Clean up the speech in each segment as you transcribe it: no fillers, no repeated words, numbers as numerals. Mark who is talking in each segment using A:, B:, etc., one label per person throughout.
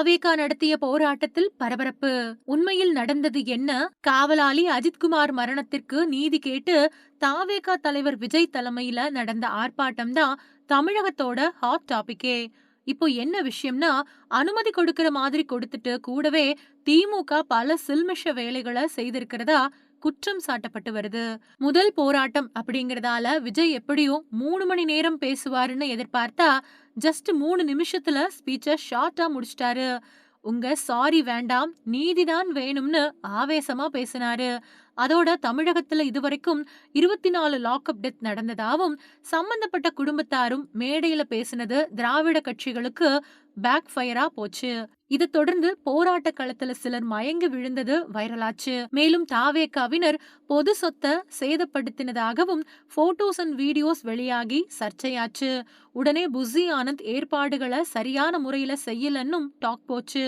A: தாவேகா நடத்திய போராட்டத்தில் பரபரப்பு. உண்மையில் நடந்தது என்ன? காவலாளி அஜித்குமார் மரணத்திற்கு நீதி கேட்டு தாவேகா தலைவர் விஜய் தலைமையில நடந்த ஆர்ப்பாட்டம் தான் தமிழகத்தோட ஹாட் டாபிக்கே. இப்போ என்ன விஷயம்னா, அனுமதி கொடுக்கிற மாதிரி கொடுத்துட்டு கூடவே திமுக பல சில்மிஷ வேலைகளை செய்திருக்கிறதா குற்றம் சாட்டப்பட்டு வருது. முதல் போராட்டம் அப்படிங்கறதால விஜய் எப்படியும் 3 மணி நேரம் பேசுவாருன்னு எதிர்பார்த்தா ஜஸ்ட் 3 நிமிஷத்துல ஸ்பீச்ச ஷார்ட்டா முடிச்சிட்டாரு. உங்க சாரி வேண்டாம், நீதிதான் வேணும்னு ஆவேசமா பேசினாரு. அதோட தமிழகத்துல இதுவரைக்கும் 24 லாக்அப் டெத் நடந்ததாவும் சம்பந்தப்பட்ட குடும்பத்தாரும் மேடையில பேசினது திராவிட கட்சிகளுக்கு பேக் ஃபயரா போச்சு. இதை தொடர்ந்து போராட்ட களத்துல சிலர் மயங்கி விழுந்தது வைரலாச்சு. மேலும் தாவேகாவினர் பொது சொத்தை சேதப்படுத்தினதாகவும் போட்டோஸ் அண்ட் வீடியோஸ் வெளியாகி சர்ச்சையாச்சு. உடனே புசி ஆனந்த் ஏற்பாடுகளை சரியான முறையில செய்யலன்னும் டாக் போச்சு.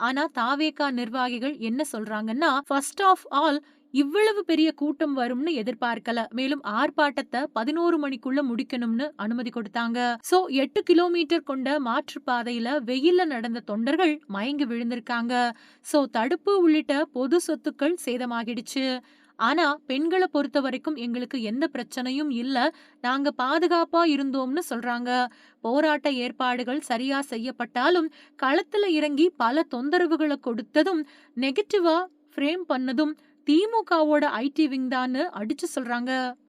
A: ஆனா தாவேகா நிர்வாகிகள் என்ன சொல்றாங்கன்னா, ஃபர்ஸ்ட் ஆஃப் ஆல் இவ்வளவு பெரிய கூட்டம் வரும்னு எதிர்பார்க்கல. மேலும் ஆர்ப்பாட்டத்தை 11 மணிக்குள்ள முடிக்கணும்னு அனுமதி கொடுத்தாங்க. சோ 8 கிலோமீட்டர் கொண்ட மாற்றுப்பாதையில வெயில்ல நடந்த தொண்டர்கள் மயங்கி விழுந்திருக்காங்க. சோ தடுப்பு உள்ளிட்ட பொது சொத்துக்கள் சேதமாகிடுச்சு. ஆனா பெண்களை பொறுத்த வரைக்கும் எங்களுக்கு எந்த பிரச்சனையும் இல்ல, நாங்க பாதுகாப்பா இருந்தோம்னு சொல்றாங்க. போராட்ட ஏற்பாடுகள் சரியா செய்யப்பட்டாலும் களத்துல இறங்கி பல தொந்தரவுகளை கொடுத்ததும் நெகட்டிவா ஃப்ரேம் பண்ணதும் திமுகவோட ஐடி விங் தான்னு அடிச்சு சொல்றாங்க.